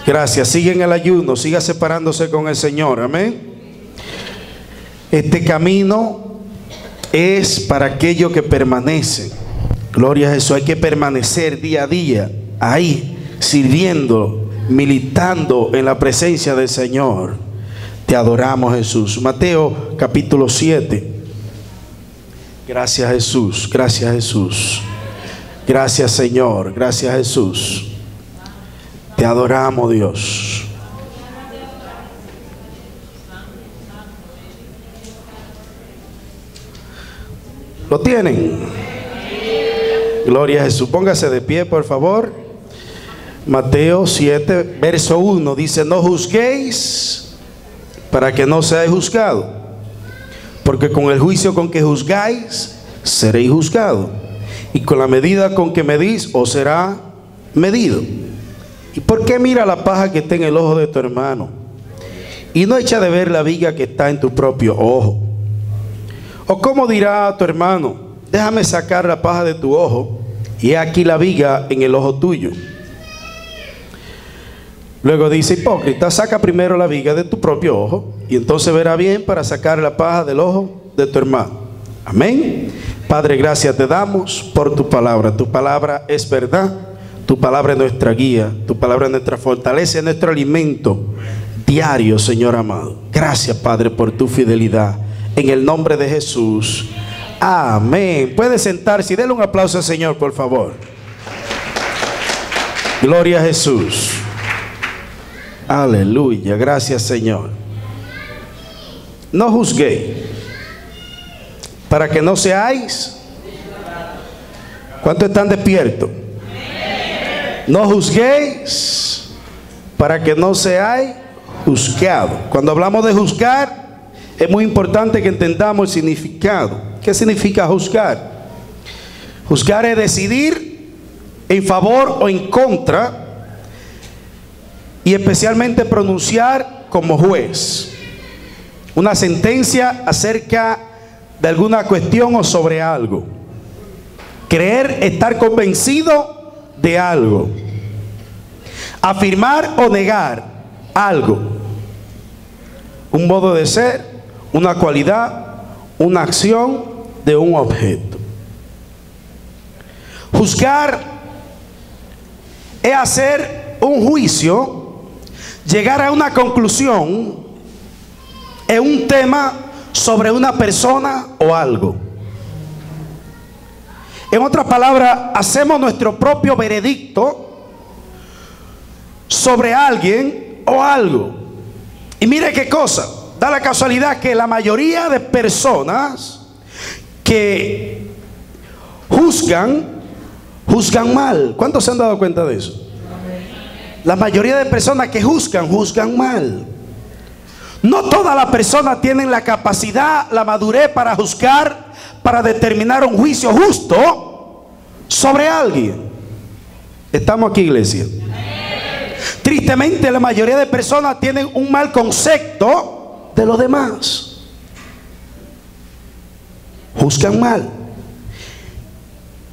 Gracias. Sigue en el ayuno, siga separándose con el Señor. Amén. Este camino es para aquellos que permanecen. Gloria a Jesús. Hay que permanecer día a día ahí, sirviendo, militando en la presencia del Señor. Te adoramos, Jesús. Mateo capítulo 7. Gracias, Jesús. Gracias, Jesús. Gracias, Señor. Gracias, Jesús. Te adoramos, Dios. ¿Lo tienen? Gloria a Jesús. Póngase de pie, por favor. Mateo 7, verso 1 dice: no juzguéis para que no seáis juzgados, porque con el juicio con que juzgáis seréis juzgados, y con la medida con que medís os será medido. ¿Y por qué mira la paja que está en el ojo de tu hermano y no echa de ver la viga que está en tu propio ojo? ¿O cómo dirá a tu hermano: déjame sacar la paja de tu ojo, y he aquí la viga en el ojo tuyo? Luego dice: hipócrita, saca primero la viga de tu propio ojo, y entonces verá bien para sacar la paja del ojo de tu hermano. Amén. Padre, gracias te damos por tu palabra. Tu palabra es verdad, tu palabra es nuestra guía, tu palabra es nuestra fortaleza, es nuestro alimento diario, Señor amado. Gracias, Padre, por tu fidelidad. En el nombre de Jesús. Amén. Puede sentarse y denle un aplauso al Señor, por favor. Gloria a Jesús. Aleluya. Gracias, Señor. No juzguéis para que no seáis. ¿Cuántos están despiertos? No juzguéis para que no seáis juzgados. Cuando hablamos de juzgar, es muy importante que entendamos el significado. ¿Qué significa juzgar? Juzgar es decidir en favor o en contra, y especialmente pronunciar como juez una sentencia acerca de alguna cuestión o sobre algo. Creer, estar convencido de algo. Afirmar o negar algo. Un modo de ser, una cualidad, una acción de un objeto. Juzgar es hacer un juicio, llegar a una conclusión en un tema sobre una persona o algo. En otras palabras, hacemos nuestro propio veredicto sobre alguien o algo. Y mire qué cosa. Da la casualidad que la mayoría de personas que juzgan mal. ¿Cuántos se han dado cuenta de eso? La mayoría de personas que juzgan mal. No todas las personas tienen la capacidad, la madurez para juzgar, para determinar un juicio justo sobre alguien. ¿Estamos aquí, iglesia? Tristemente, la mayoría de personas tienen un mal concepto de los demás. Juzgan mal.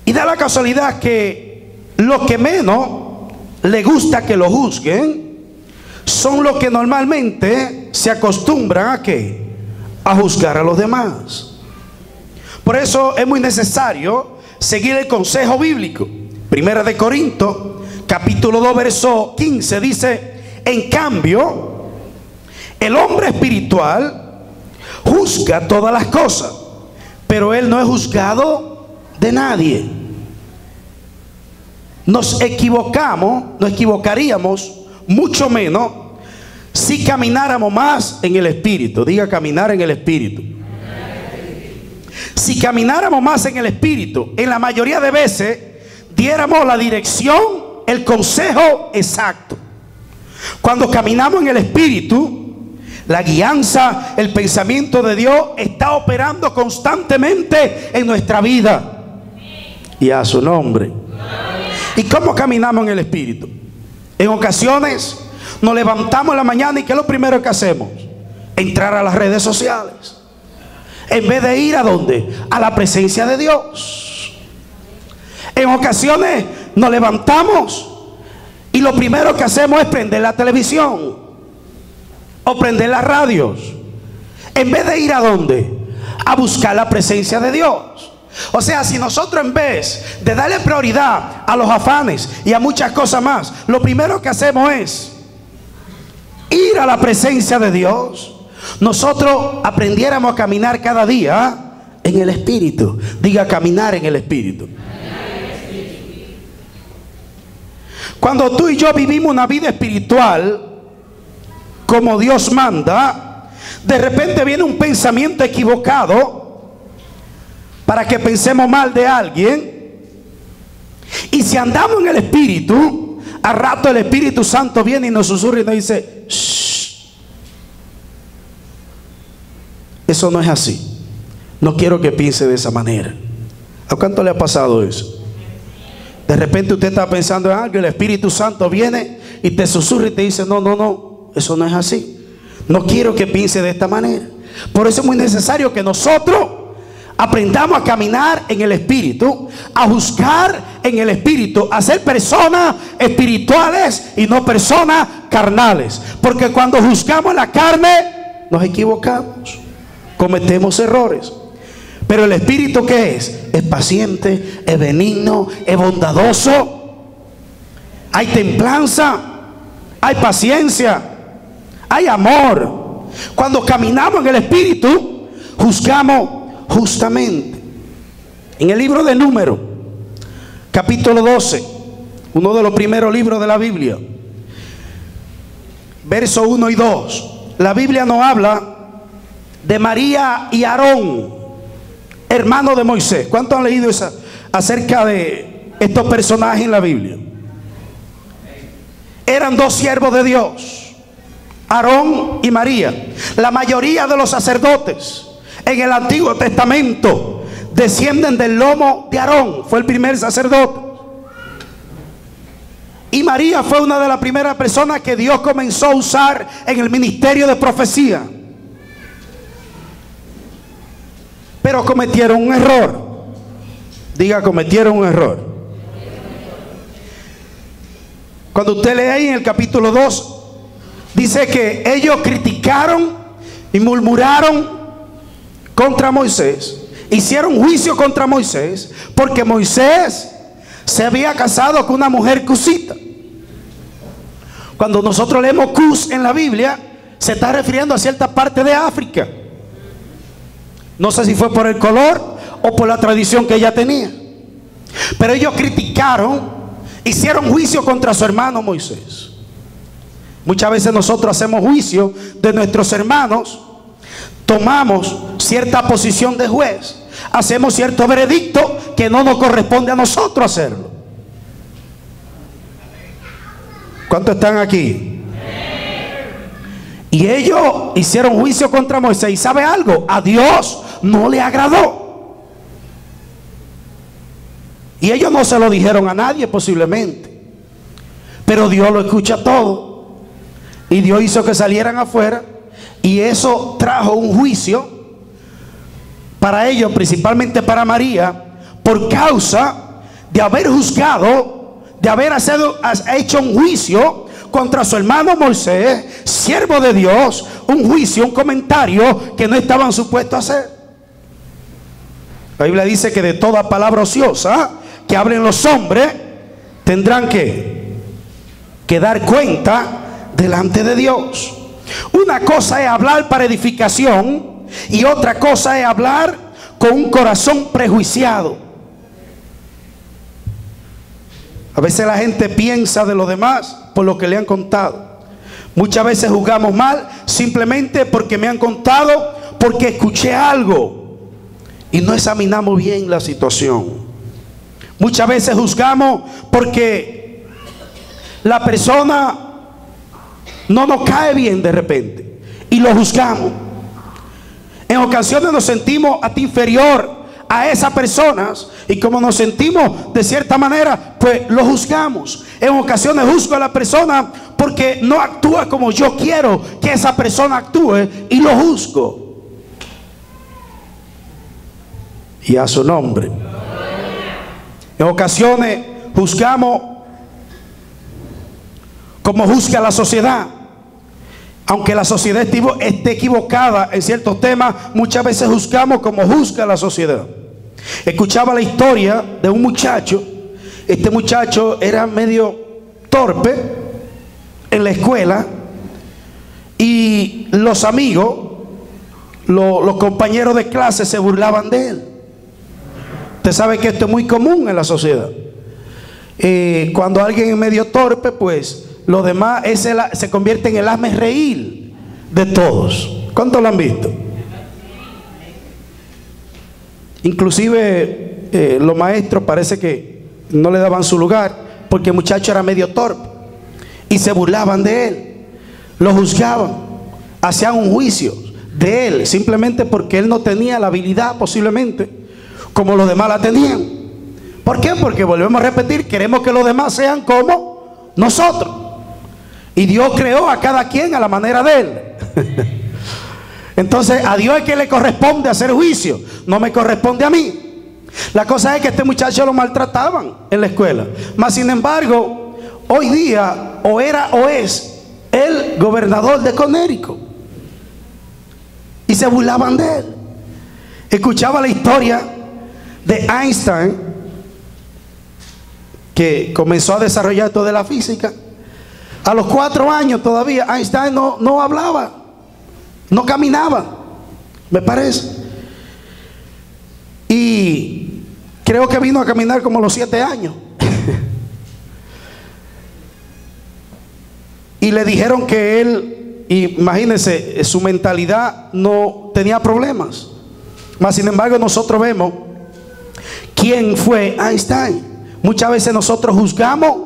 Y da la casualidad que los que menos le gusta que lo juzguen son los que normalmente se acostumbran ¿a qué? A juzgar a los demás. Por eso es muy necesario seguir el consejo bíblico. Primera de Corintios capítulo 2 verso 15 dice: en cambio, el hombre espiritual juzga todas las cosas, pero él no es juzgado de nadie. Nos equivocaríamos mucho menos si camináramos más en el Espíritu. Diga: caminar en el Espíritu. Si camináramos más en el Espíritu, en la mayoría de veces diéramos la dirección, el consejo exacto. Cuando caminamos en el Espíritu, la guianza, el pensamiento de Dios está operando constantemente en nuestra vida. Y a su nombre. ¿Y cómo caminamos en el Espíritu? En ocasiones nos levantamos en la mañana y ¿qué es lo primero que hacemos? Entrar a las redes sociales. En vez de ir ¿a dónde? A la presencia de Dios. En ocasiones nos levantamos Y lo primero que hacemos es prender la televisión o prender las radios, en vez de ir ¿a dónde? A buscar la presencia de Dios. O sea, si nosotros en vez de darle prioridad a los afanes y a muchas cosas más, lo primero que hacemos es ir a la presencia de Dios, nosotros aprendiéramos a caminar cada día en el Espíritu. Diga, caminar en el Espíritu. Cuando tú y yo vivimos una vida espiritual como Dios manda, de repente viene un pensamiento equivocado para que pensemos mal de alguien. Y si andamos en el Espíritu, al rato el Espíritu Santo viene y nos susurra y nos dice: shh, eso no es así, no quiero que piense de esa manera. ¿A cuánto le ha pasado eso? De repente usted está pensando en algo y el Espíritu Santo viene y te susurra y te dice: no, no, no, eso no es así, no quiero que piense de esta manera. Por eso es muy necesario que nosotros aprendamos a caminar en el Espíritu, a buscar en el Espíritu, a ser personas espirituales y no personas carnales. Porque cuando juzgamos la carne, nos equivocamos, cometemos errores. Pero el Espíritu, ¿qué es? Es paciente, es benigno, es bondadoso. Hay templanza, hay paciencia, hay amor. Cuando caminamos en el Espíritu, juzgamos justamente. En el libro de Números, capítulo 12, uno de los primeros libros de la Biblia, versos 1 y 2, la Biblia nos habla de María y Aarón, hermano de Moisés. ¿Cuántos han leído acerca de estos personajes en la Biblia? Eran dos siervos de Dios, Aarón y María. La mayoría de los sacerdotes en el Antiguo Testamento descienden del lomo de Aarón. Fue el primer sacerdote. Y María fue una de las primeras personas que Dios comenzó a usar en el ministerio de profecía. Pero cometieron un error. Diga, cometieron un error. Cuando usted lee ahí en el capítulo 2, dice que ellos criticaron y murmuraron contra Moisés, hicieron juicio contra Moisés, porque Moisés se había casado con una mujer cusita. Cuando nosotros leemos Cus en la Biblia, se está refiriendo a cierta parte de África. No sé si fue por el color o por la tradición que ella tenía, pero ellos criticaron, hicieron juicio contra su hermano Moisés. Muchas veces nosotros hacemos juicio de nuestros hermanos, tomamos cierta posición de juez, hacemos cierto veredicto que no nos corresponde a nosotros hacerlo. ¿Cuántos están aquí? Y ellos hicieron juicio contra Moisés. ¿Y sabe algo? A Dios no le agradó. Y ellos no se lo dijeron a nadie posiblemente, pero Dios lo escucha todo. Y Dios hizo que salieran afuera, y eso trajo un juicio para ellos, principalmente para María, por causa de haber juzgado, de haber hecho un juicio contra su hermano Moisés, siervo de Dios. Un juicio, un comentario que no estaban supuestos a hacer. La Biblia dice que de toda palabra ociosa que hablen los hombres, tendrán que dar cuenta delante de Dios. Una cosa es hablar para edificación y otra cosa es hablar con un corazón prejuiciado. A veces la gente piensa de los demás por lo que le han contado. Muchas veces juzgamos mal simplemente porque me han contado, porque escuché algo y no examinamos bien la situación. Muchas veces juzgamos porque la persona no nos cae bien de repente y lo juzgamos. En ocasiones nos sentimos hasta inferior a esas personas, y como nos sentimos de cierta manera, pues lo juzgamos. En ocasiones juzgo a la persona porque no actúa como yo quiero que esa persona actúe, y lo juzgo. Y a su nombre. En ocasiones juzgamos como juzga la sociedad. Aunque la sociedad esté equivocada en ciertos temas, muchas veces juzgamos como juzga la sociedad. Escuchaba la historia de un muchacho. Este muchacho era medio torpe en la escuela, y los amigos, los compañeros de clase se burlaban de él. Usted sabe que esto es muy común en la sociedad. Cuando alguien es medio torpe, pues los demás se convierte en el hazme reír de todos. ¿Cuántos lo han visto? Inclusive los maestros parece que no le daban su lugar porque el muchacho era medio torpe y se burlaban de él, lo juzgaban, hacían un juicio de él simplemente porque él no tenía la habilidad posiblemente como los demás la tenían. ¿Por qué? Porque volvemos a repetir, queremos que los demás sean como nosotros. Y Dios creó a cada quien a la manera de él. Entonces a Dios es que le corresponde hacer juicio, no me corresponde a mí. La cosa es que este muchacho lo maltrataban en la escuela. Mas sin embargo, hoy día o era o es el gobernador de Connecticut. Y se burlaban de él. Escuchaba la historia de Einstein, que comenzó a desarrollar toda la física. A los 4 años todavía Einstein no hablaba, no caminaba, me parece. Y creo que vino a caminar como a los 7 años. Y le dijeron que él, imagínense, su mentalidad no tenía problemas. Mas sin embargo nosotros vemos quién fue Einstein. Muchas veces nosotros juzgamos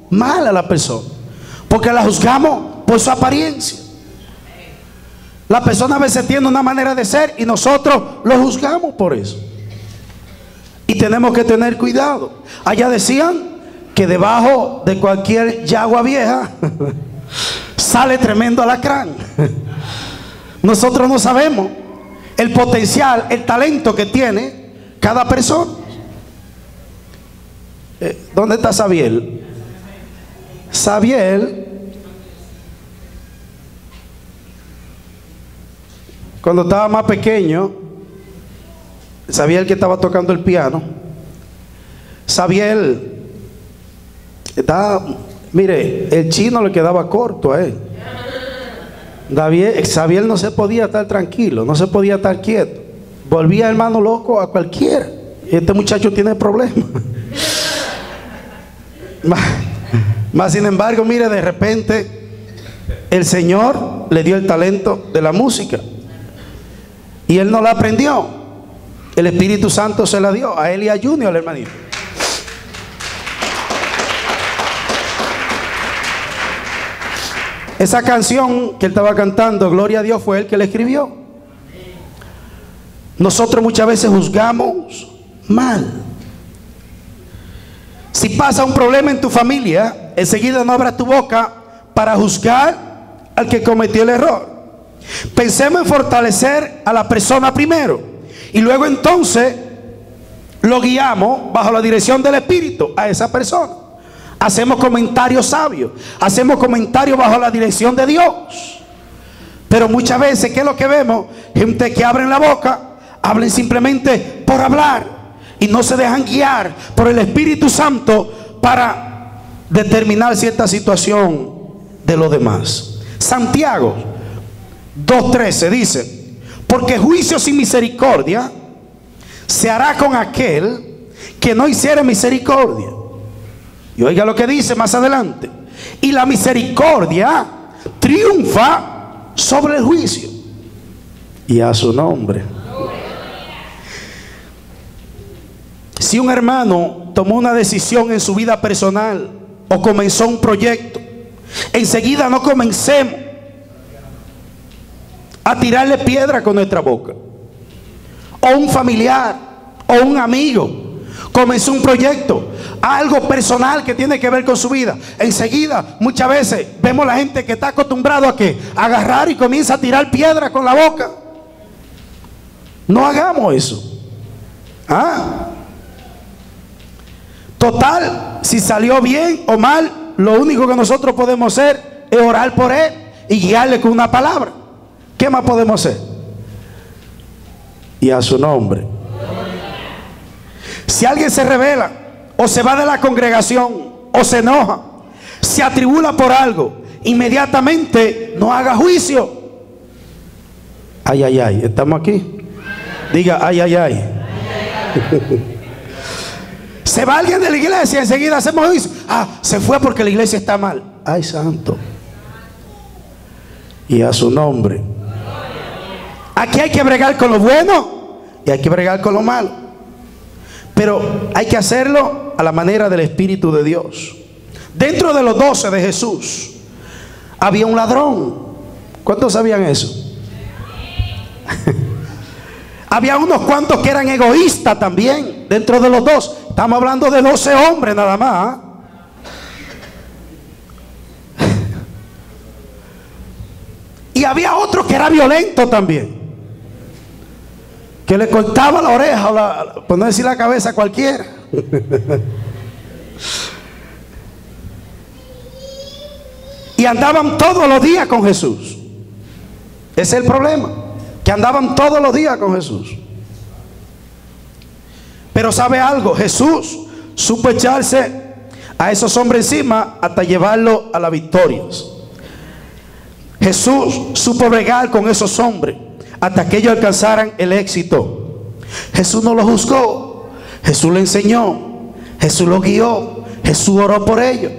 mal a la persona porque la juzgamos por su apariencia. La persona a veces tiene una manera de ser y nosotros lo juzgamos por eso. Y tenemos que tener cuidado. Allá decían que debajo de cualquier yagua vieja sale tremendo alacrán. Nosotros no sabemos el potencial, el talento que tiene cada persona. ¿Dónde está Sabiel? Sabiel, cuando estaba más pequeño, Sabiel que estaba tocando el piano, Sabiel estaba, mire, el chino le quedaba corto a él. Sabiel no se podía estar tranquilo, no se podía estar quieto. Volvía hermano loco a cualquiera. Este muchacho tiene problemas. Mas sin embargo, mire, de repente el Señor le dio el talento de la música y él no la aprendió. El Espíritu Santo se la dio a él y a Junior, hermanito. Esa canción que él estaba cantando, Gloria a Dios, fue él que la escribió. Nosotros muchas veces juzgamos mal. Si pasa un problema en tu familia, enseguida no abras tu boca para juzgar al que cometió el error. Pensemos en fortalecer a la persona primero y luego entonces lo guiamos bajo la dirección del Espíritu a esa persona. Hacemos comentarios sabios, hacemos comentarios bajo la dirección de Dios. Pero muchas veces, ¿qué es lo que vemos? Gente que abren la boca, hablen simplemente por hablar y no se dejan guiar por el Espíritu Santo para determinar cierta situación de los demás. Santiago 2:13 dice: porque juicio sin misericordia se hará con aquel que no hiciere misericordia. Y oiga lo que dice más adelante: y la misericordia triunfa sobre el juicio. Y a su nombre. Si un hermano tomó una decisión en su vida personal o comenzó un proyecto, enseguida no comencemos a tirarle piedra con nuestra boca. O un familiar o un amigo comenzó un proyecto, algo personal que tiene que ver con su vida, enseguida muchas veces vemos la gente que está acostumbrado a que agarrar y comienza a tirar piedra con la boca. No hagamos eso. Total, si salió bien o mal, lo único que nosotros podemos hacer es orar por él y guiarle con una palabra. ¿Qué más podemos hacer? Y a su nombre. Si alguien se rebela o se va de la congregación o se enoja, se atribula por algo, inmediatamente no haga juicio. Ay, ay, ay, estamos aquí. Diga, ay, ay, ay. Se va alguien de la iglesia, enseguida hacemos juicio. Ah, se fue porque la iglesia está mal. Ay, santo. Y a su nombre. Aquí hay que bregar con lo bueno y hay que bregar con lo malo. Pero hay que hacerlo a la manera del Espíritu de Dios. Dentro de los 12 de Jesús había un ladrón. ¿Cuántos sabían eso? Había unos cuantos que eran egoístas también. Dentro de los 12. Estamos hablando de 12 hombres nada más. Y había otro que era violento también, que le cortaba la oreja o por no decir la cabeza a cualquiera. Y andaban todos los días con Jesús. Ese es el problema, que andaban todos los días con Jesús. Pero ¿sabe algo? Jesús supo echarse a esos hombres encima hasta llevarlo a la victoria. Jesús supo bregar con esos hombres hasta que ellos alcanzaran el éxito. Jesús no los juzgó, Jesús le enseñó, Jesús los guió, Jesús oró por ellos.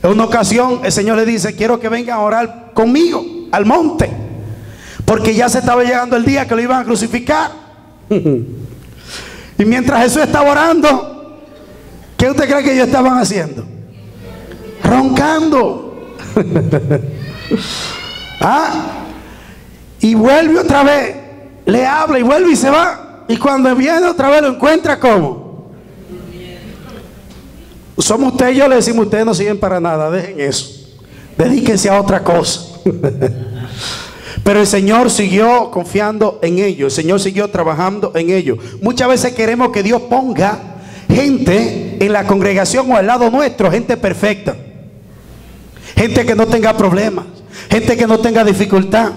En una ocasión el Señor le dice: quiero que vengan a orar conmigo al monte, porque ya se estaba llegando el día que lo iban a crucificar. Y mientras Jesús estaba orando, ¿qué usted cree que ellos estaban haciendo? Roncando. Y vuelve otra vez, le habla y vuelve y se va. Y cuando viene otra vez lo encuentra como. Somos usted y yo, le decimos: ustedes no sirven para nada, dejen eso, dedíquense a otra cosa. Pero el Señor siguió confiando en ellos, el Señor siguió trabajando en ellos. Muchas veces queremos que Dios ponga gente en la congregación o al lado nuestro, gente perfecta, gente que no tenga problemas, gente que no tenga dificultad.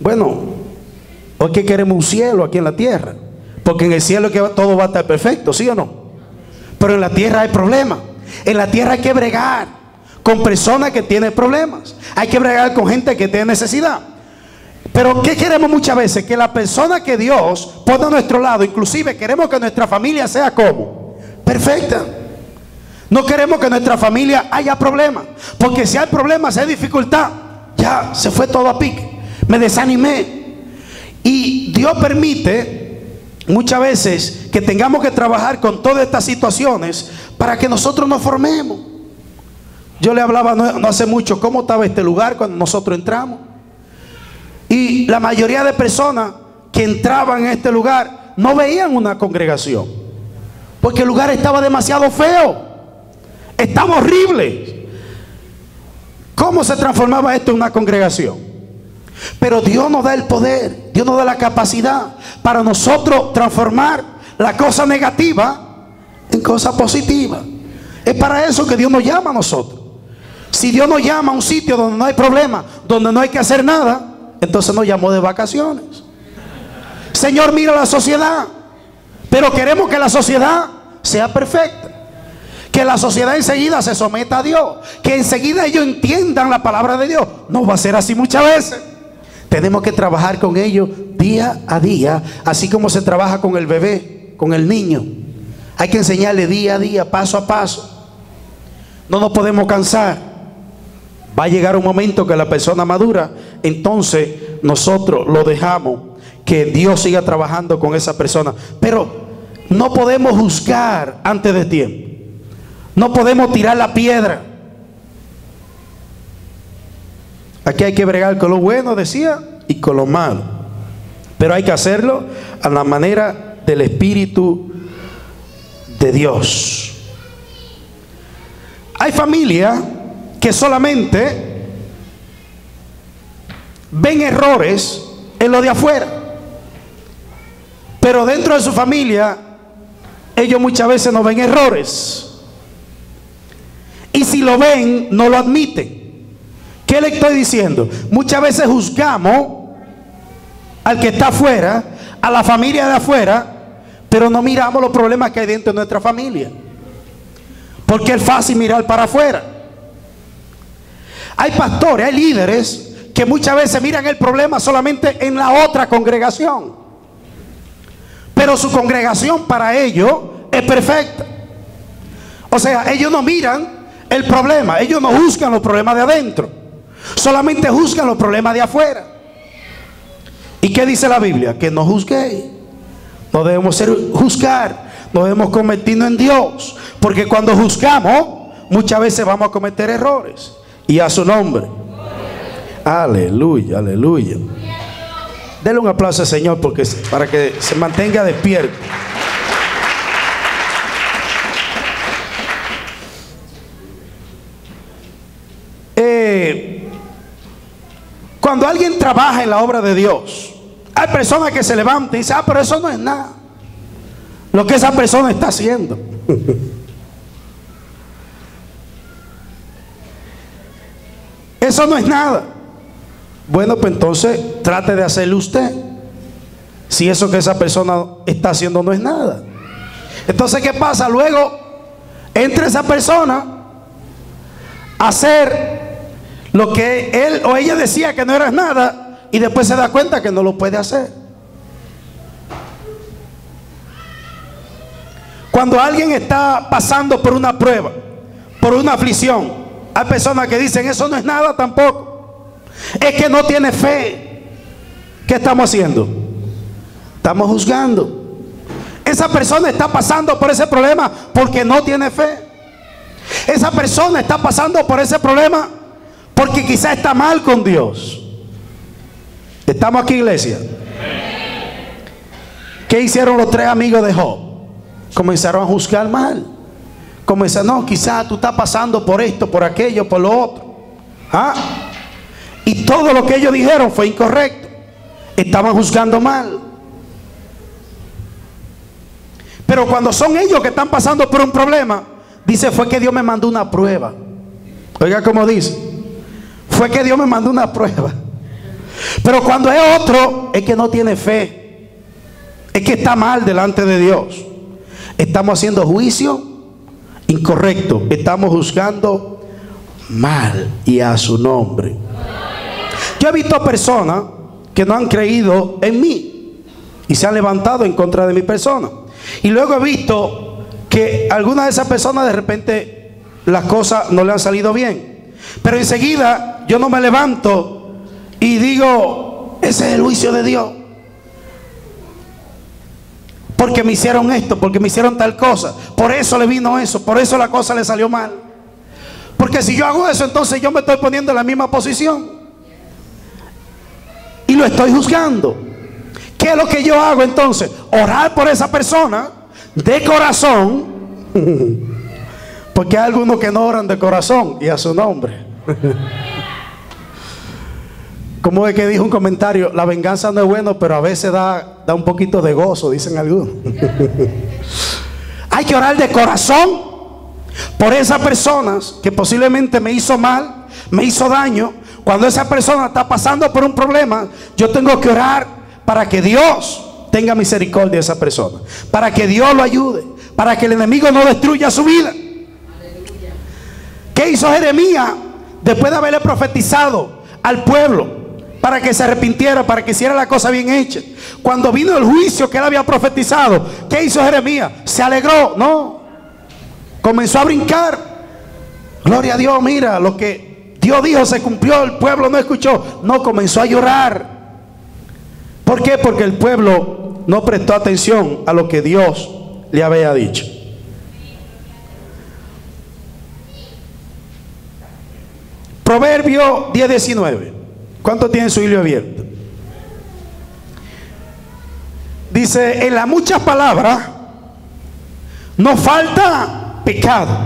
Bueno, hoy que queremos un cielo aquí en la tierra, porque en el cielo que todo va a estar perfecto, ¿sí o no? Pero en la tierra hay problemas. En la tierra hay que bregar con personas que tienen problemas, hay que bregar con gente que tiene necesidad. Pero ¿qué queremos muchas veces? Que la persona que Dios pone a nuestro lado, inclusive queremos que nuestra familia sea como perfecta. No queremos que en nuestra familia haya problemas, porque si hay problemas, si hay dificultad, ya se fue todo a pique, me desanimé. Y Dios permite muchas veces que tengamos que trabajar con todas estas situaciones para que nosotros nos formemos. Yo le hablaba no hace mucho cómo estaba este lugar cuando nosotros entramos, y la mayoría de personas que entraban en este lugar no veían una congregación, porque el lugar estaba demasiado feo, estaba horrible. ¿Cómo se transformaba esto en una congregación? Pero Dios nos da el poder, Dios nos da la capacidad para nosotros transformar la cosa negativa en cosa positiva. Es para eso que Dios nos llama a nosotros. Si Dios nos llama a un sitio donde no hay problema, donde no hay que hacer nada, entonces nos llamó de vacaciones. Señor, mira la sociedad, pero queremos que la sociedad sea perfecta, que la sociedad enseguida se someta a Dios, que enseguida ellos entiendan la palabra de Dios. No va a ser así muchas veces. Tenemos que trabajar con ellos día a día, así como se trabaja con el bebé, con el niño. Hay que enseñarle día a día, paso a paso. No nos podemos cansar. Va a llegar un momento que la persona madura, entonces nosotros lo dejamos que Dios siga trabajando con esa persona. Pero no podemos juzgar antes de tiempo. No podemos tirar la piedra. Aquí hay que bregar con lo bueno, decía, y con lo malo. Pero hay que hacerlo a la manera del Espíritu de Dios. Hay familias que solamente ven errores en lo de afuera, pero dentro de su familia ellos muchas veces no ven errores. Y y si lo ven, no lo admiten. ¿Qué le estoy diciendo? Muchas veces juzgamos al que está afuera, a la familia de afuera, pero no miramos los problemas que hay dentro de nuestra familia, porque es fácil mirar para afuera. Hay pastores, hay líderes que muchas veces miran el problema solamente en la otra congregación, pero su congregación para ellos es perfecta. O sea, ellos no miran el problema, ellos no juzgan los problemas de adentro, solamente juzgan los problemas de afuera. ¿Y qué dice la Biblia? Que no juzguéis. No debemos juzgar, no debemos convertirnos en Dios, porque cuando juzgamos muchas veces vamos a cometer errores. Y a su nombre. Aleluya, aleluya. Denle un aplauso al Señor para que se mantenga despierto. Cuando alguien trabaja en la obra de Dios, hay personas que se levantan y dicen: pero eso no es nada lo que esa persona está haciendo. Eso no es nada. Bueno, pues entonces trate de hacerlo usted, si eso que esa persona está haciendo no es nada. Entonces, ¿qué pasa? Luego entra esa persona a hacer lo que él o ella decía que no era nada, y después se da cuenta que no lo puede hacer. Cuando alguien está pasando por una prueba, por una aflicción, hay personas que dicen: eso no es nada tampoco, es que no tiene fe. ¿Qué estamos haciendo? Estamos juzgando. Esa persona está pasando por ese problema porque no tiene fe. Esa persona está pasando por ese problema porque quizá está mal con Dios. ¿Estamos aquí, iglesia? ¿Qué hicieron los tres amigos de Job? Comenzaron a juzgar mal. Comenzaron: no, quizá tú estás pasando por esto, por aquello, por lo otro. Y todo lo que ellos dijeron fue incorrecto. Estaban juzgando mal. Pero cuando son ellos que están pasando por un problema, dice: fue que Dios me mandó una prueba. Oiga cómo dice: fue que Dios me mandó una prueba. Pero cuando es otro, es que no tiene fe, es que está mal delante de Dios. Estamos haciendo juicio incorrecto, estamos juzgando mal, y a su nombre. Yo he visto personas que no han creído en mí y se han levantado en contra de mi persona, y luego he visto que algunas de esas personas de repente las cosas no le han salido bien, pero enseguida yo no me levanto y digo: ese es el juicio de Dios, porque me hicieron esto, porque me hicieron tal cosa, por eso le vino eso, por eso la cosa le salió mal. Porque si yo hago eso, entonces yo me estoy poniendo en la misma posición y lo estoy juzgando. ¿Qué es lo que yo hago entonces? Orar por esa persona de corazón, porque hay algunos que no oran de corazón, y a su nombre. Como es que dijo un comentario: la venganza no es bueno, pero a veces da un poquito de gozo, dicen algunos. Hay que orar de corazón por esas personas que posiblemente me hizo mal, me hizo daño. Cuando esa persona está pasando por un problema, yo tengo que orar para que Dios tenga misericordia de esa persona, para que Dios lo ayude, para que el enemigo no destruya su vida. ¿Qué hizo Jeremías después de haberle profetizado al pueblo para que se arrepintiera, para que hiciera la cosa bien hecha? Cuando vino el juicio que él había profetizado, ¿qué hizo Jeremías? ¿Se alegró? No. Comenzó a brincar. Gloria a Dios, mira, lo que Dios dijo se cumplió, el pueblo no escuchó. No, comenzó a llorar. ¿Por qué? Porque el pueblo no prestó atención a lo que Dios le había dicho. Proverbio 10:19. ¿Cuánto tienen su Biblia abierta? Dice: en las muchas palabras no falta pecado,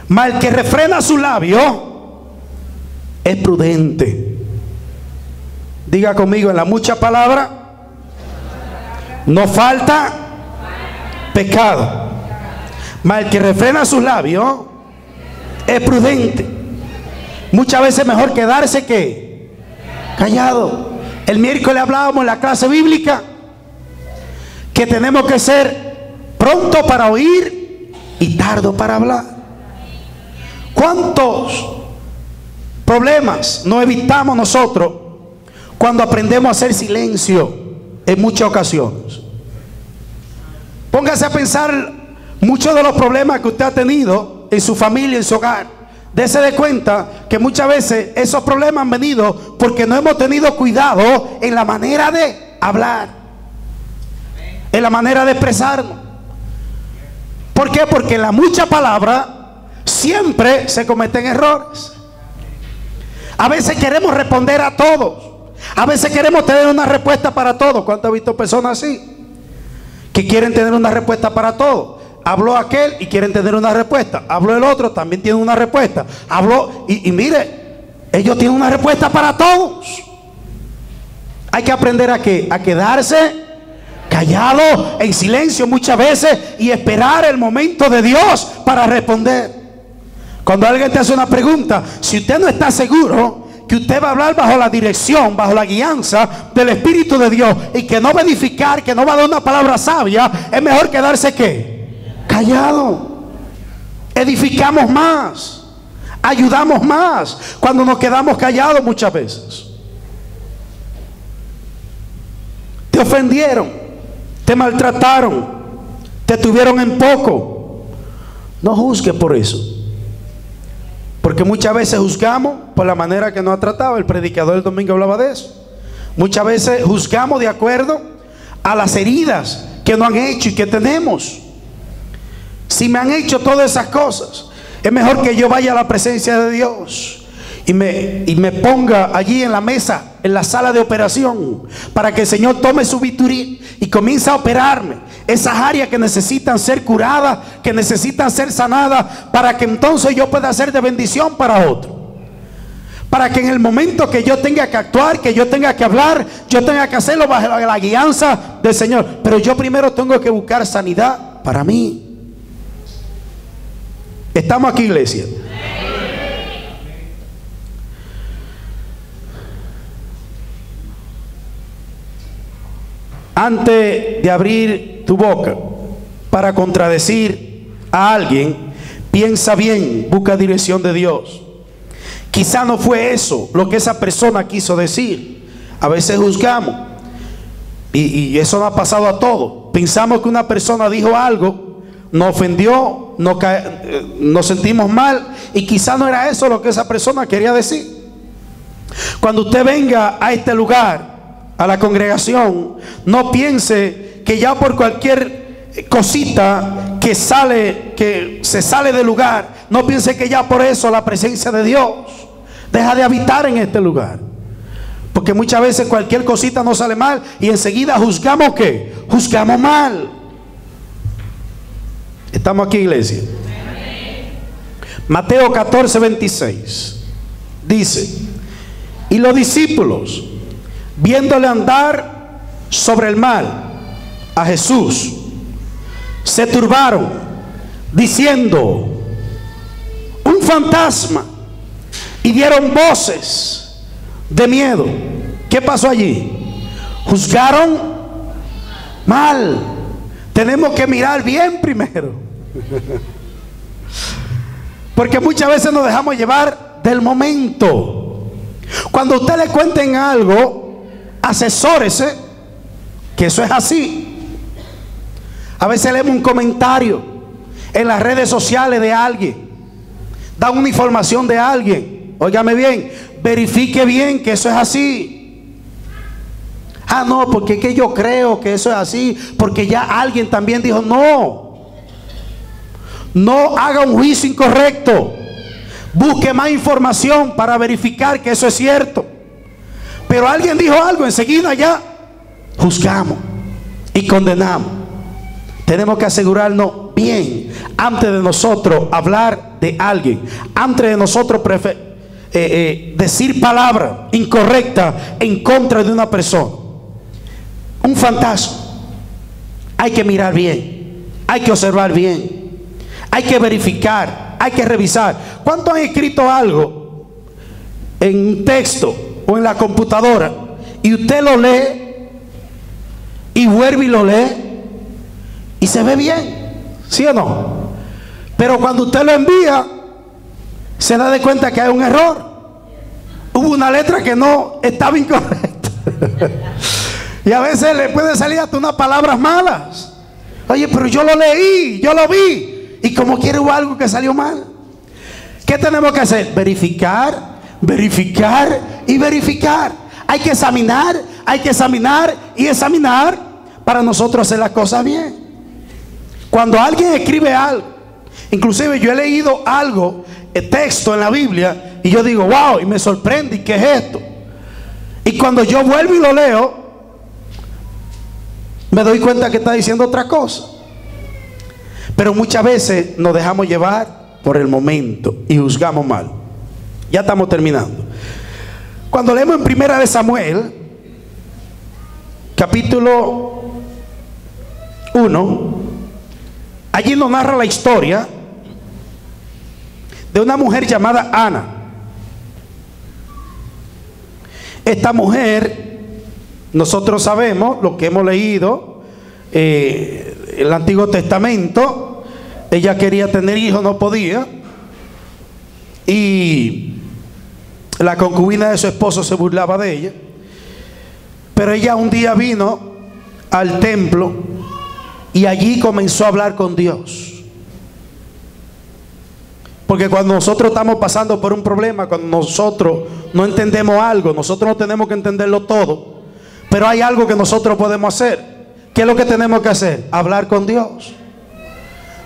mas el que refrena su labio es prudente. Diga conmigo: en las muchas palabras no falta pecado, mas el que refrena sus labios es prudente. Muchas veces es mejor quedarse que callado. El miércoles hablábamos en la clase bíblica que tenemos que ser pronto para oír y tardo para hablar. ¿Cuántos problemas no evitamos nosotros cuando aprendemos a hacer silencio en muchas ocasiones? Póngase a pensar muchos de los problemas que usted ha tenido en su familia, en su hogar. Dese de cuenta que muchas veces esos problemas han venido porque no hemos tenido cuidado en la manera de hablar, en la manera de expresarnos. ¿Por qué? Porque en la mucha palabra siempre se cometen errores. A veces queremos responder a todos. A veces queremos tener una respuesta para todos. ¿Cuántos han visto personas así? Que quieren tener una respuesta para todo. Habló aquel y quieren tener una respuesta. Habló el otro, también tiene una respuesta. Habló y mire, ellos tienen una respuesta para todos. Hay que aprender a quedarse callado, en silencio muchas veces, y esperar el momento de Dios para responder. Cuando alguien te hace una pregunta, si usted no está seguro que usted va a hablar bajo la dirección, bajo la guianza del Espíritu de Dios, y que no va a edificar, que no va a dar una palabra sabia, es mejor quedarse ¿qué? Callado. Edificamos más, ayudamos más cuando nos quedamos callados muchas veces. Te ofendieron, te maltrataron, te tuvieron en poco. No juzgue por eso, porque muchas veces juzgamos por la manera que nos ha tratado. El predicador el domingo hablaba de eso. Muchas veces juzgamos de acuerdo a las heridas que nos han hecho y que tenemos. Si me han hecho todas esas cosas, es mejor que yo vaya a la presencia de Dios y me ponga allí en la mesa, en la sala de operación, para que el Señor tome su bisturí y comience a operarme esas áreas que necesitan ser curadas, que necesitan ser sanadas, para que entonces yo pueda ser de bendición para otro. Para que en el momento que yo tenga que actuar, que yo tenga que hablar, yo tenga que hacerlo bajo la guianza del Señor. Pero yo primero tengo que buscar sanidad para mí. ¿Estamos aquí, iglesia? Antes de abrir tu boca para contradecir a alguien, piensa bien, busca dirección de Dios. Quizá no fue eso lo que esa persona quiso decir. A veces juzgamos, y eso nos ha pasado a todos. Pensamos que una persona dijo algo, nos ofendió, nos sentimos mal, y quizá no era eso lo que esa persona quería decir. Cuando usted venga a este lugar, a la congregación, no piense que ya por cualquier cosita que se sale del lugar, no piense que ya por eso la presencia de Dios deja de habitar en este lugar. Porque muchas veces cualquier cosita nos sale mal y enseguida juzgamos ¿qué? Juzgamos mal. ¿Estamos aquí, iglesia? Mateo 14, 26 dice: y los discípulos, viéndole andar sobre el mar a Jesús, se turbaron, diciendo: un fantasma, y dieron voces de miedo. ¿Qué pasó allí? Juzgaron mal. Tenemos que mirar bien primero, porque muchas veces nos dejamos llevar del momento. Cuando usted le cuenten algo, asesórese que eso es así. A veces leemos un comentario en las redes sociales de alguien, da una información de alguien. Óigame bien, verifique bien que eso es así. Ah, no, porque es que yo creo que eso es así, porque ya alguien también dijo. No haga un juicio incorrecto. Busque más información para verificar que eso es cierto. Pero alguien dijo algo, enseguida ya juzgamos y condenamos. Tenemos que asegurarnos bien antes de nosotros hablar de alguien, antes de nosotros decir palabra incorrecta en contra de una persona. Un fantasma, hay que mirar bien, hay que observar bien, hay que verificar hay que revisar. ¿Cuántos han escrito algo en un texto o en la computadora y usted lo lee y vuelve y lo lee y se ve bien? ¿Sí o no? Pero cuando usted lo envía, se da de cuenta que hay un error. Hubo una letra que no estaba incorrecta. Y a veces le puede salir hasta unas palabras malas. Oye, pero yo lo leí, yo lo vi, y como quiere hubo algo que salió mal. ¿Qué tenemos que hacer? Verificar, verificar y verificar. Hay que examinar y examinar para nosotros hacer las cosas bien. Cuando alguien escribe algo, inclusive yo he leído algo, el texto en la Biblia, y yo digo, wow, y me sorprende, ¿y qué es esto? Y cuando yo vuelvo y lo leo, me doy cuenta que está diciendo otra cosa. Pero muchas veces nos dejamos llevar por el momento y juzgamos mal. Ya estamos terminando. Cuando leemos en Primera de Samuel, capítulo 1, allí nos narra la historia de una mujer llamada Ana. Esta mujer, nosotros sabemos lo que hemos leído el Antiguo Testamento. Ella quería tener hijos, no podía, y la concubina de su esposo se burlaba de ella. Pero ella un día vino al templo y allí comenzó a hablar con Dios. Porque cuando nosotros estamos pasando por un problema, cuando nosotros no entendemos algo, nosotros no tenemos que entenderlo todo, pero hay algo que nosotros podemos hacer. ¿Qué es lo que tenemos que hacer? Hablar con Dios.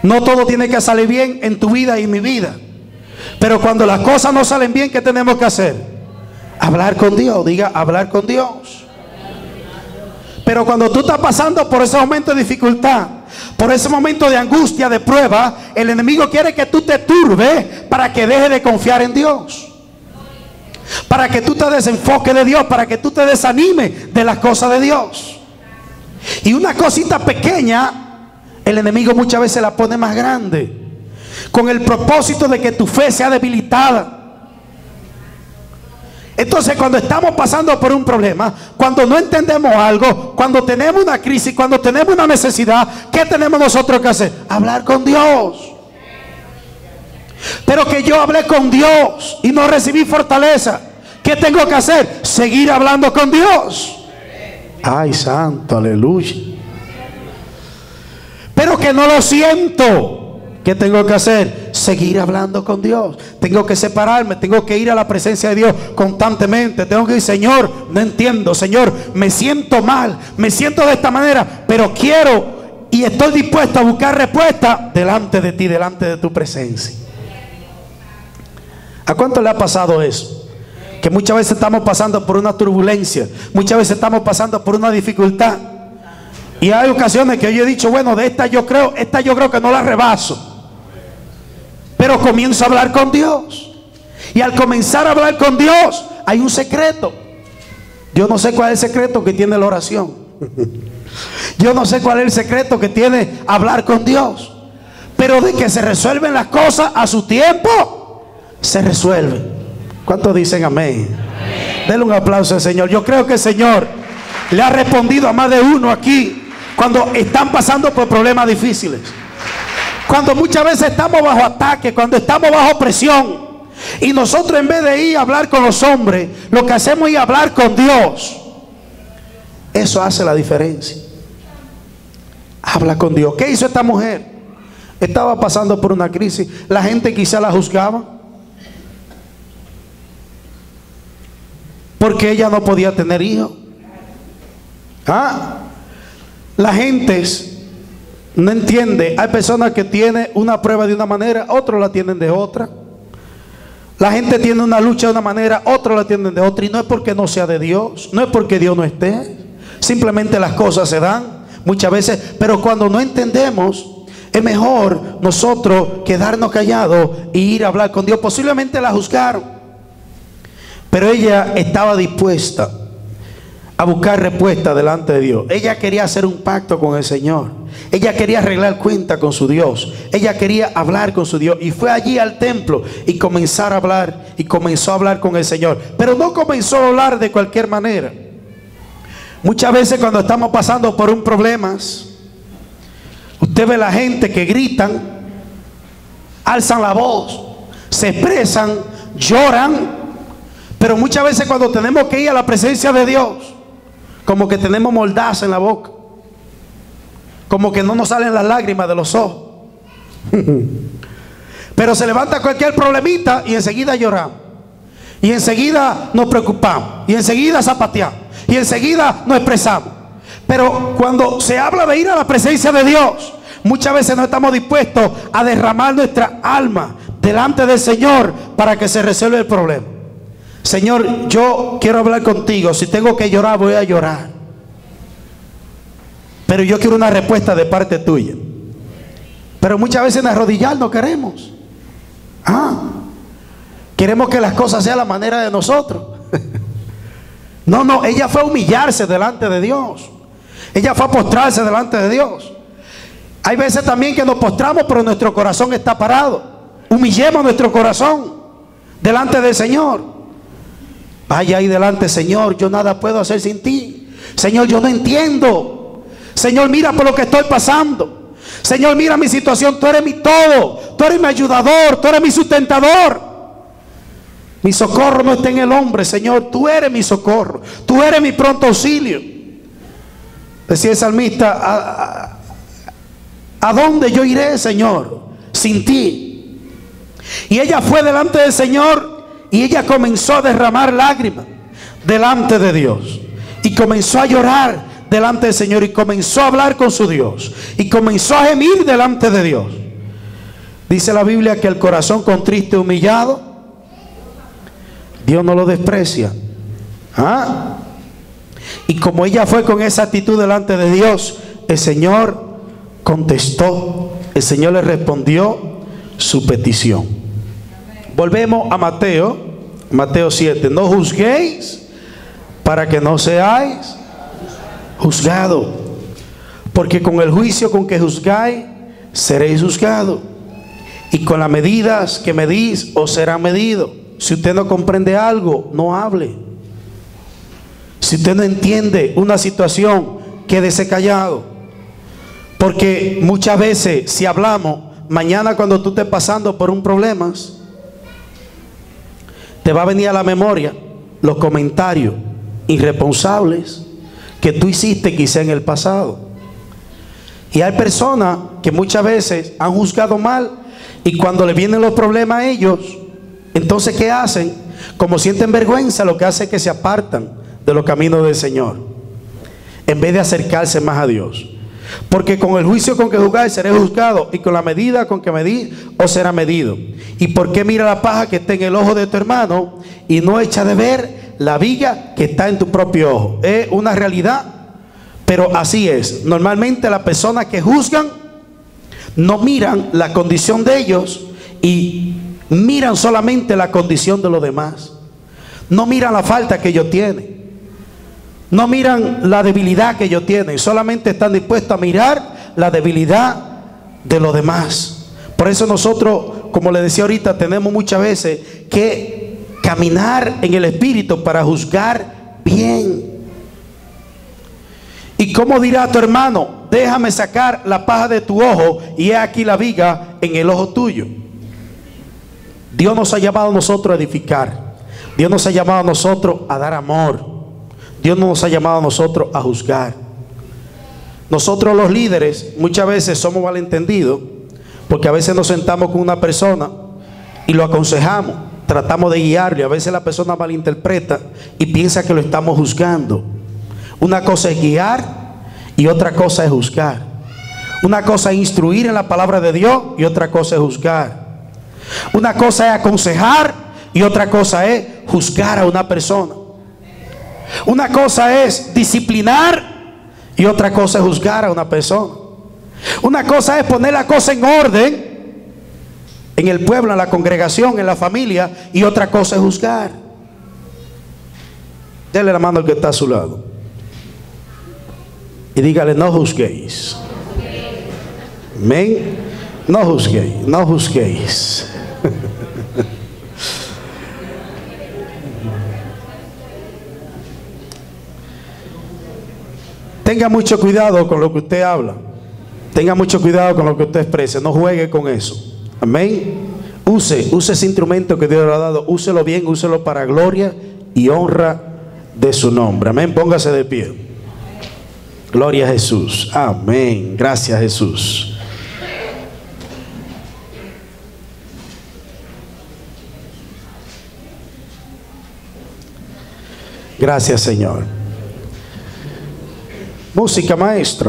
No todo tiene que salir bien en tu vida y en mi vida, pero cuando las cosas no salen bien, ¿qué tenemos que hacer? Hablar con Dios. Diga, hablar con Dios. Pero cuando tú estás pasando por ese momento de dificultad, por ese momento de angustia, de prueba, el enemigo quiere que tú te turbes para que dejes de confiar en Dios, para que tú te desenfoques de Dios, para que tú te desanimes de las cosas de Dios. Y una cosita pequeña, el enemigo muchas veces la pone más grande, con el propósito de que tu fe sea debilitada. Entonces, cuando estamos pasando por un problema, cuando no entendemos algo, cuando tenemos una crisis, cuando tenemos una necesidad, ¿qué tenemos nosotros que hacer? Hablar con Dios. Pero que yo hablé con Dios y no recibí fortaleza, ¿qué tengo que hacer? Seguir hablando con Dios. Ay, santo, aleluya. Pero que no lo siento. ¿Qué tengo que hacer? Seguir hablando con Dios. Tengo que separarme, tengo que ir a la presencia de Dios constantemente. Tengo que decir, Señor, no entiendo, Señor, me siento mal, me siento de esta manera, pero quiero y estoy dispuesto a buscar respuesta delante de ti, delante de tu presencia. ¿A cuánto le ha pasado eso? Que muchas veces estamos pasando por una turbulencia, muchas veces estamos pasando por una dificultad, y hay ocasiones que yo he dicho, bueno, de esta yo creo que no la rebaso. Pero comienzo a hablar con Dios. Y al comenzar a hablar con Dios, hay un secreto. Yo no sé cuál es el secreto que tiene la oración. Yo no sé cuál es el secreto que tiene hablar con Dios. Pero de que se resuelven las cosas a su tiempo, se resuelven. ¿Cuántos dicen amén? Amén. Denle un aplauso al Señor. Yo creo que el Señor le ha respondido a más de uno aquí cuando están pasando por problemas difíciles. Cuando muchas veces estamos bajo ataque, cuando estamos bajo presión, y nosotros en vez de ir a hablar con los hombres, lo que hacemos es hablar con Dios. Eso hace la diferencia. Habla con Dios. ¿Qué hizo esta mujer? Estaba pasando por una crisis. La gente quizá la juzgaba porque ella no podía tener hijos. La gente no entiende. Hay personas que tienen una prueba de una manera, otros la tienen de otra. La gente tiene una lucha de una manera, otros la tienen de otra. Y no es porque no sea de Dios, no es porque Dios no esté. Simplemente las cosas se dan muchas veces. Pero cuando no entendemos, es mejor nosotros quedarnos callados e ir a hablar con Dios. Posiblemente la juzgaron, pero ella estaba dispuesta a buscar respuesta delante de Dios. Ella quería hacer un pacto con el Señor. Ella quería arreglar cuenta con su Dios. Ella quería hablar con su Dios. Y fue allí al templo y comenzó a hablar. Y comenzó a hablar con el Señor. Pero no comenzó a hablar de cualquier manera. Muchas veces cuando estamos pasando por un problema, usted ve la gente que gritan, alzan la voz, se expresan, lloran. Pero muchas veces cuando tenemos que ir a la presencia de Dios, como que tenemos mordaza en la boca, como que no nos salen las lágrimas de los ojos. Pero se levanta cualquier problemita y enseguida lloramos, y enseguida nos preocupamos, y enseguida zapateamos, y enseguida nos expresamos. Pero cuando se habla de ir a la presencia de Dios, muchas veces no estamos dispuestos a derramar nuestra alma delante del Señor para que se resuelva el problema. Señor, yo quiero hablar contigo. Si tengo que llorar, voy a llorar. Pero yo quiero una respuesta de parte tuya. Pero muchas veces en arrodillar no queremos. Queremos que las cosas sean a la manera de nosotros. No, ella fue a humillarse delante de Dios. Ella fue a postrarse delante de Dios. Hay veces también que nos postramos, pero nuestro corazón está parado. Humillemos nuestro corazón delante del Señor. Vaya ahí delante, Señor, yo nada puedo hacer sin ti. Señor, yo no entiendo. Señor, mira por lo que estoy pasando. Señor, mira mi situación. Tú eres mi todo. Tú eres mi ayudador. Tú eres mi sustentador. Mi socorro no está en el hombre, Señor. Tú eres mi socorro. Tú eres mi pronto auxilio. Decía el salmista, ¿a dónde yo iré, Señor, sin ti? Y ella fue delante del Señor. Y ella comenzó a derramar lágrimas delante de Dios. Y comenzó a llorar delante del Señor. Y comenzó a hablar con su Dios. Y comenzó a gemir delante de Dios. Dice la Biblia que el corazón contrito y humillado, Dios no lo desprecia. Y como ella fue con esa actitud delante de Dios, el Señor contestó. El Señor le respondió su petición. Volvemos a Mateo 7. No juzguéis para que no seáis juzgados, porque con el juicio con que juzgáis seréis juzgados, y con las medidas que medís os será medido. Si usted no comprende algo, no hable. Si usted no entiende una situación, quédese callado, porque muchas veces si hablamos, mañana cuando tú estés pasando por un problema, te va a venir a la memoria los comentarios irresponsables que tú hiciste quizá en el pasado. Y hay personas que muchas veces han juzgado mal, y cuando le vienen los problemas a ellos, entonces ¿qué hacen? Como sienten vergüenza, lo que hace es que se apartan de los caminos del Señor, en vez de acercarse más a Dios. Porque con el juicio con que juzgáis seréis juzgados, y con la medida con que medís os será medido. ¿Y por qué mira la paja que está en el ojo de tu hermano y no echa de ver la viga que está en tu propio ojo? Es una realidad, pero así es. Normalmente las personas que juzgan no miran la condición de ellos y miran solamente la condición de los demás. No miran la falta que ellos tienen. No miran la debilidad que ellos tienen. Solamente están dispuestos a mirar la debilidad de los demás. Por eso nosotros, como le decía ahorita, tenemos muchas veces que caminar en el Espíritu para juzgar bien. ¿Y cómo dirá tu hermano? Déjame sacar la paja de tu ojo y he aquí la viga en el ojo tuyo. Dios nos ha llamado a nosotros a edificar. Dios nos ha llamado a nosotros a dar amor. Dios no nos ha llamado a nosotros a juzgar. Nosotros los líderes muchas veces somos malentendidos, porque a veces nos sentamos con una persona y lo aconsejamos, tratamos de guiarle. A veces la persona malinterpreta y piensa que lo estamos juzgando. Una cosa es guiar y otra cosa es juzgar. Una cosa es instruir en la palabra de Dios y otra cosa es juzgar. Una cosa es aconsejar y otra cosa es juzgar a una persona. Una cosa es disciplinar y otra cosa es juzgar a una persona. Una cosa es poner la cosa en orden en el pueblo, en la congregación, en la familia, y otra cosa es juzgar. Dele la mano al que está a su lado. Y dígale, no juzguéis. Amén. No juzguéis, no juzguéis. Tenga mucho cuidado con lo que usted habla. Tenga mucho cuidado con lo que usted exprese. No juegue con eso. Amén. Use ese instrumento que Dios le ha dado. Úselo bien, úselo para gloria y honra de su nombre. Amén. Póngase de pie. Gloria a Jesús. Amén. Gracias, Jesús. Gracias, Señor. Música, maestro.